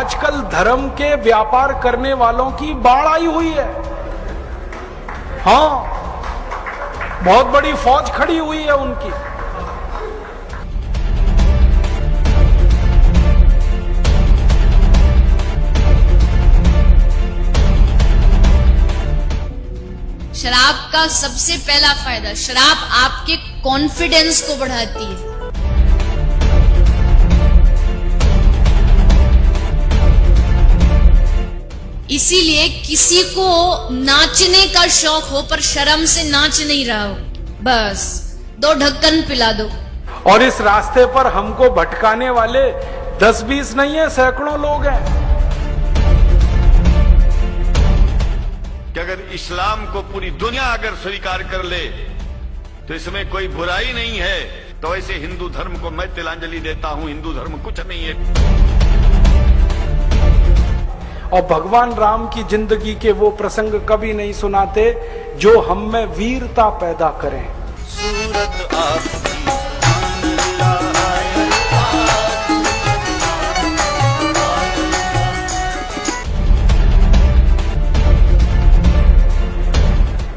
आजकल धर्म के व्यापार करने वालों की बाढ़ आई हुई है। हाँ, बहुत बड़ी फौज खड़ी हुई है उनकी। शराब का सबसे पहला फायदा, शराब आपके कॉन्फिडेंस को बढ़ाती है। इसीलिए किसी को नाचने का शौक हो पर शर्म से नाच नहीं रहा हो, बस 2 ढक्कन पिला दो। और इस रास्ते पर हमको भटकाने वाले 10-20 नहीं है, सैकड़ों लोग हैं। कि अगर इस्लाम को पूरी दुनिया अगर स्वीकार कर ले तो इसमें कोई बुराई नहीं है, तो ऐसे हिंदू धर्म को मैं तिलांजलि देता हूं। हिंदू धर्म कुछ नहीं है। और भगवान राम की जिंदगी के वो प्रसंग कभी नहीं सुनाते जो हम में वीरता पैदा करें। सूरत आपकी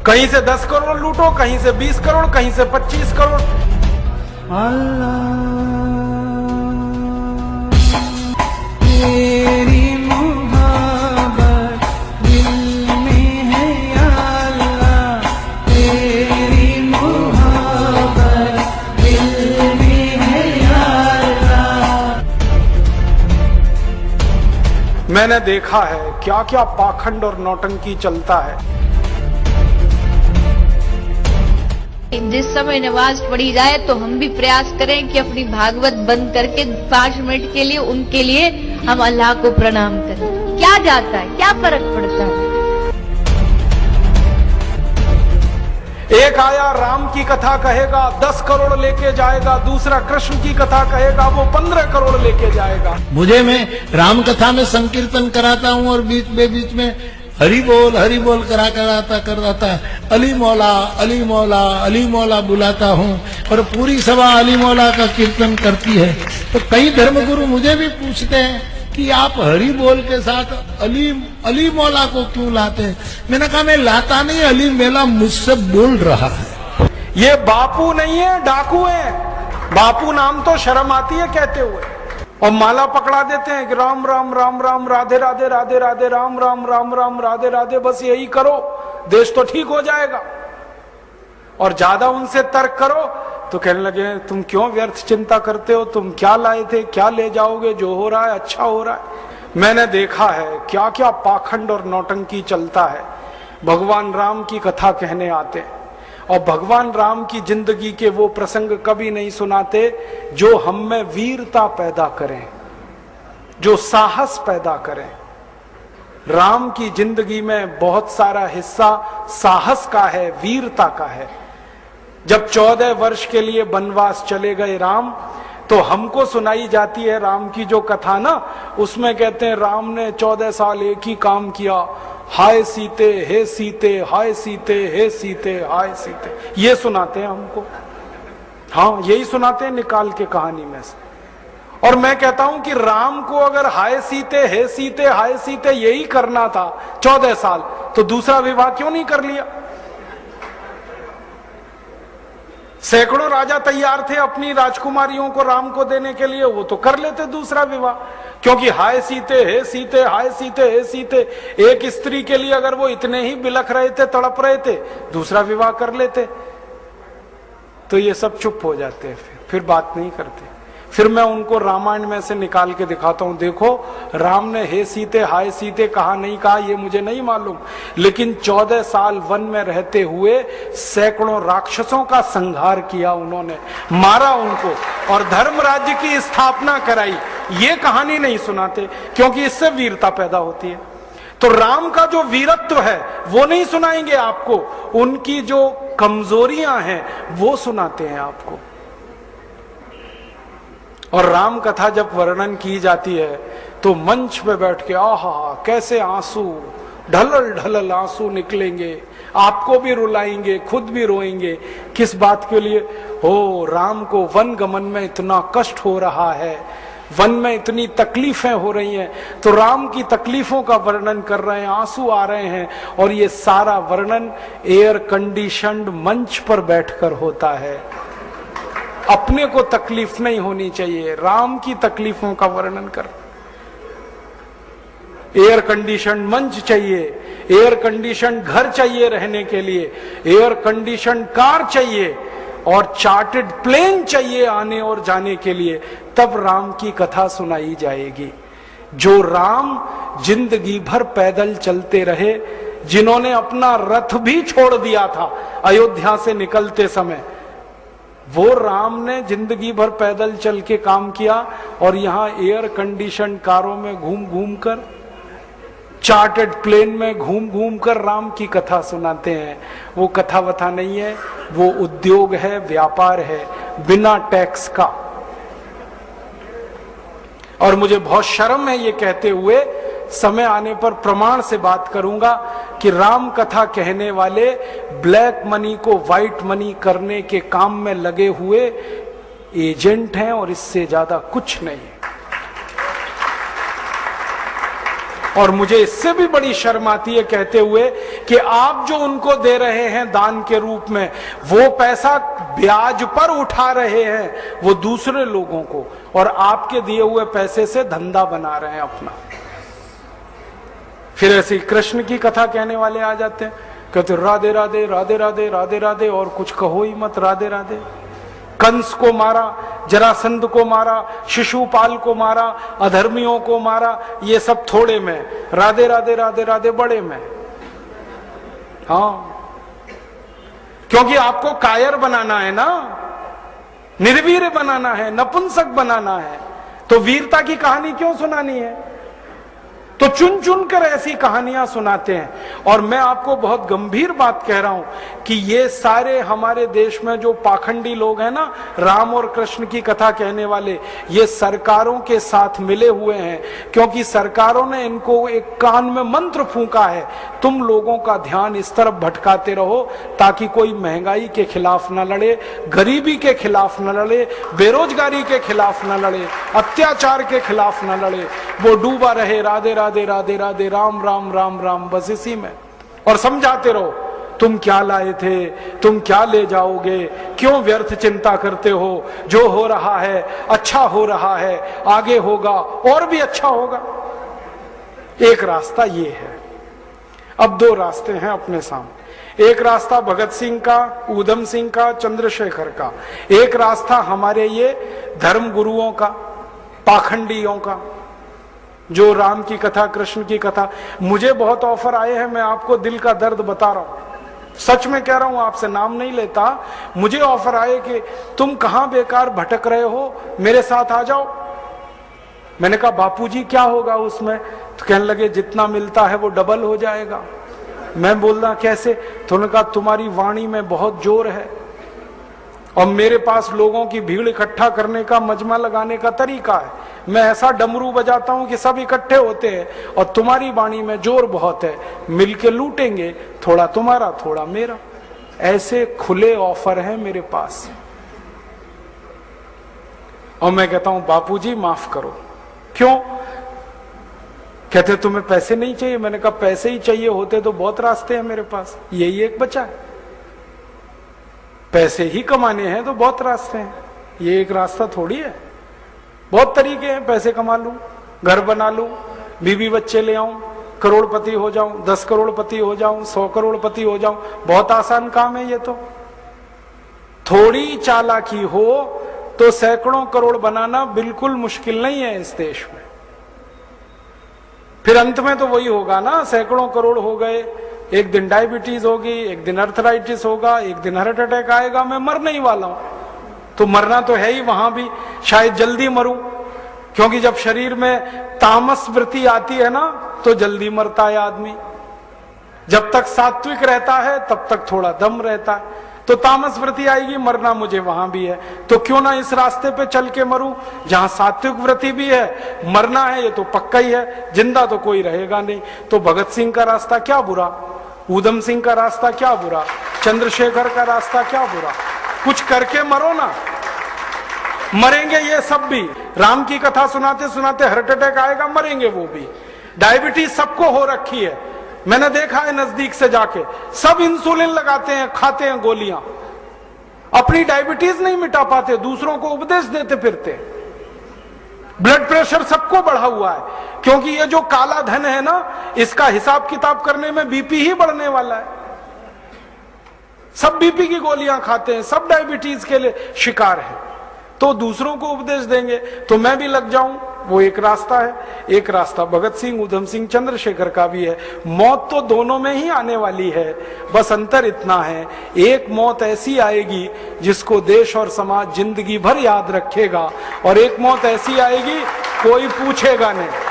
कहीं से 10 करोड़ लूटो, कहीं से 20 करोड़, कहीं से 25 करोड़। तेरी मोहब्बत दिल में है या अल्लाह, तेरी मोहब्बत दिल में है या अल्लाह। मैंने देखा है क्या क्या पाखंड और नौटंकी चलता है। जिस समय नमाज पढ़ी जाए तो हम भी प्रयास करें कि अपनी भागवत बंद करके 5 मिनट के लिए उनके लिए हम अल्लाह को प्रणाम करें। क्या जाता है, क्या फर्क पड़ता है। एक आया राम की कथा कहेगा 10 करोड़ लेके जाएगा, दूसरा कृष्ण की कथा कहेगा वो 15 करोड़ लेके जाएगा। मुझे मैं राम कथा में संकीर्तन कराता हूँ और बीच में हरि बोल कराता अली मौला अली मौला अली मौला बुलाता हूँ और पूरी सभा अली मौला का कीर्तन करती है। तो कई धर्मगुरु मुझे भी पूछते हैं कि आप हरि बोल के साथ अली मौला को क्यों लाते हैं। मैंने कहा मैं लाता नहीं, अली मेला मुझसे बोल रहा है। ये बापू नहीं है, डाकू है। बापू नाम तो शर्म आती है कहते हुए, और माला पकड़ा देते हैं कि राम राम राम राम राधे राधे राधे राधे राम राम राम राम राधे राधे, बस यही करो देश तो ठीक हो जाएगा। और ज्यादा उनसे तर्क करो तो कहने लगे तुम क्यों व्यर्थ चिंता करते हो, तुम क्या लाए थे, क्या ले जाओगे, जो हो रहा है अच्छा हो रहा है। मैंने देखा है क्या क्या पाखंड और नौटंकी चलता है। भगवान राम की कथा कहने आते हैं और भगवान राम की जिंदगी के वो प्रसंग कभी नहीं सुनाते जो हम में वीरता पैदा करें, जो साहस पैदा करें। राम की जिंदगी में बहुत सारा हिस्सा साहस का है, वीरता का है। जब 14 वर्ष के लिए वनवास चले गए राम, तो हमको सुनाई जाती है राम की जो कथा ना, उसमें कहते हैं राम ने 14 साल एक ही काम किया, हाय सीते हे सीते, हाय सीते हे सीते, हाय सीते, ये सुनाते हैं हमको। हाँ, यही सुनाते हैं निकाल के कहानी में से। और मैं कहता हूं कि राम को अगर हाय सीते हे सीते हाय सीते यही करना था 14 साल, तो दूसरा विवाह क्यों नहीं कर लिया। सैकड़ों राजा तैयार थे अपनी राजकुमारियों को राम को देने के लिए, वो तो कर लेते दूसरा विवाह। क्योंकि हाय सीते हे सीते हाय सीते हे सीते, एक स्त्री के लिए अगर वो इतने ही बिलख रहे थे, तड़प रहे थे, दूसरा विवाह कर लेते। तो ये सब चुप हो जाते हैं, फिर बात नहीं करते। फिर मैं उनको रामायण में से निकाल के दिखाता हूं, देखो राम ने हे सीते हाय सीते कहा नहीं कहा ये मुझे नहीं मालूम, लेकिन 14 साल वन में रहते हुए सैकड़ों राक्षसों का संहार किया उन्होंने, मारा उनको और धर्म राज्य की स्थापना कराई। ये कहानी नहीं सुनाते क्योंकि इससे वीरता पैदा होती है। तो राम का जो वीरत्व है वो नहीं सुनाएंगे आपको, उनकी जो कमजोरियां हैं वो सुनाते हैं आपको। और राम कथा जब वर्णन की जाती है तो मंच पे बैठ के आहा कैसे आंसू ढलल ढलल आंसू निकलेंगे, आपको भी रुलाएंगे, खुद भी रोएंगे। किस बात के लिए? हो, राम को वन गमन में इतना कष्ट हो रहा है, वन में इतनी तकलीफें हो रही हैं, तो राम की तकलीफों का वर्णन कर रहे हैं, आंसू आ रहे हैं, और ये सारा वर्णन एयर कंडीशनड मंच पर बैठकर होता है। अपने को तकलीफ नहीं होनी चाहिए, राम की तकलीफों का वर्णन कर। एयर कंडीशन मंच चाहिए, एयर कंडीशन घर चाहिए रहने के लिए, एयर कंडीशन कार चाहिए, और चार्टर्ड प्लेन चाहिए आने और जाने के लिए, तब राम की कथा सुनाई जाएगी। जो राम जिंदगी भर पैदल चलते रहे, जिन्होंने अपना रथ भी छोड़ दिया था अयोध्या से निकलते समय, वो राम ने जिंदगी भर पैदल चल के काम किया, और यहां एयर कंडीशन कारों में घूम घूम कर, चार्टर्ड प्लेन में घूम घूम कर राम की कथा सुनाते हैं। वो कथा वथा नहीं है, वो उद्योग है, व्यापार है, बिना टैक्स का। और मुझे बहुत शर्म है ये कहते हुए, समय आने पर प्रमाण से बात करूंगा कि राम कथा कहने वाले ब्लैक मनी को व्हाइट मनी करने के काम में लगे हुए एजेंट हैं, और इससे ज्यादा कुछ नहीं है। और मुझे इससे भी बड़ी शर्म आती है कहते हुए कि आप जो उनको दे रहे हैं दान के रूप में, वो पैसा ब्याज पर उठा रहे हैं वो दूसरे लोगों को, और आपके दिए हुए पैसे से धंधा बना रहे हैं अपना। फिर ऐसे कृष्ण की कथा कहने वाले आ जाते हैं, कहते राधे राधे राधे राधे राधे राधे, और कुछ कहो ही मत, राधे राधे। कंस को मारा, जरासंध को मारा, शिशुपाल को मारा, अधर्मियों को मारा, ये सब थोड़े में, राधे राधे राधे राधे बड़े में। हाँ, क्योंकि आपको कायर बनाना है ना, निर्वीर बनाना है, नपुंसक बनाना है, तो वीरता की कहानी क्यों सुनानी है? तो चुन चुन कर ऐसी कहानियां सुनाते हैं। और मैं आपको बहुत गंभीर बात कह रहा हूं कि ये सारे हमारे देश में जो पाखंडी लोग हैं ना, राम और कृष्ण की कथा कहने वाले, ये सरकारों के साथ मिले हुए हैं, क्योंकि सरकारों ने इनको एक कान में मंत्र फूंका है, तुम लोगों का ध्यान इस तरफ भटकाते रहो ताकि कोई महंगाई के खिलाफ न लड़े, गरीबी के खिलाफ न लड़े, बेरोजगारी के खिलाफ न लड़े, अत्याचार के खिलाफ न लड़े, वो डूबा रहे राधे राधे राधे राधे राम राम राम राम, बस इसी में। और समझाते रहो, तुम क्या लाए थे, तुम क्या ले जाओगे, क्यों व्यर्थ चिंता करते हो, जो हो रहा है अच्छा हो रहा है, आगे होगा और भी अच्छा होगा। एक रास्ता ये है। अब दो रास्ते हैं अपने सामने, एक रास्ता भगत सिंह का, ऊधम सिंह का, चंद्रशेखर का, एक रास्ता हमारे ये धर्म गुरुओं का, पाखंडियों का, जो राम की कथा, कृष्ण की कथा। मुझे बहुत ऑफर आए हैं, मैं आपको दिल का दर्द बता रहा हूं, सच में कह रहा हूं, आपसे नाम नहीं लेता। मुझे ऑफर आए कि तुम कहां बेकार भटक रहे हो, मेरे साथ आ जाओ। मैंने कहा बापूजी क्या होगा उसमें? तो कहने लगे जितना मिलता है वो डबल हो जाएगा। मैं बोल रहा कैसे? तो उन्होंने कहा तुम्हारी वाणी में बहुत जोर है, और मेरे पास लोगों की भीड़ इकट्ठा करने का, मजमा लगाने का तरीका है। मैं ऐसा डमरू बजाता हूं कि सब इकट्ठे होते हैं, और तुम्हारी वाणी में जोर बहुत है, मिलके लूटेंगे, थोड़ा तुम्हारा थोड़ा मेरा। ऐसे खुले ऑफर हैं मेरे पास। और मैं कहता हूं बापूजी माफ करो। क्यों? कहते तुम्हें पैसे नहीं चाहिए। मैंने कहा पैसे ही चाहिए होते तो बहुत रास्ते हैं मेरे पास, यही एक बचा है। पैसे ही कमाने हैं तो बहुत रास्ते हैं, ये एक रास्ता थोड़ी है। बहुत तरीके हैं, पैसे कमा लूं, घर बना लूं, बीवी बच्चे ले आऊं, करोड़पति हो जाऊं, 10 करोड़पति हो जाऊं, 100 करोड़पति हो जाऊं। बहुत आसान काम है ये तो। थोड़ी चालाकी हो तो सैकड़ों करोड़ बनाना बिल्कुल मुश्किल नहीं है इस देश में। फिर अंत में तो वही होगा ना, सैकड़ों करोड़ हो गए, एक दिन डायबिटीज होगी, एक दिन अर्थराइटिस होगा, एक दिन हार्ट अटैक आएगा, मैं मरने ही वाला हूं। तो मरना तो है ही, वहां भी शायद जल्दी मरूं, क्योंकि जब शरीर में तामस वृत्ति आती है ना तो जल्दी मरता है आदमी। जब तक सात्विक रहता है तब तक थोड़ा दम रहता है, तो तामस वृत्ति आएगी, मरना मुझे वहां भी है। तो क्यों ना इस रास्ते पे चल के मरूं जहां सात्विक वृत्ति भी है, मरना है ये तो पक्का ही है, जिंदा तो कोई रहेगा नहीं। तो भगत सिंह का रास्ता क्या बुरा, ऊधम सिंह का रास्ता क्या बुरा, चंद्रशेखर का रास्ता क्या बुरा? कुछ करके मरो ना। मरेंगे ये सब भी। राम की कथा सुनाते सुनाते हार्ट अटैक आएगा, मरेंगे वो भी। डायबिटीज सबको हो रखी है, मैंने देखा है नजदीक से जाके। सब इंसुलिन लगाते हैं, खाते हैं गोलियां, अपनी डायबिटीज नहीं मिटा पाते, दूसरों को उपदेश देते फिरते। ब्लड प्रेशर सबको बढ़ा हुआ है, क्योंकि ये जो काला धन है ना, इसका हिसाब किताब करने में बीपी ही बढ़ने वाला है। सब बीपी की गोलियां खाते हैं, सब डायबिटीज के लिए शिकार है। तो दूसरों को उपदेश देंगे तो मैं भी लग जाऊं, वो एक रास्ता है। एक रास्ता भगत सिंह, उधम सिंह, चंद्रशेखर का भी है। मौत तो दोनों में ही आने वाली है, बस अंतर इतना है, एक मौत ऐसी आएगी जिसको देश और समाज जिंदगी भर याद रखेगा, और एक मौत ऐसी आएगी कोई पूछेगा नहीं।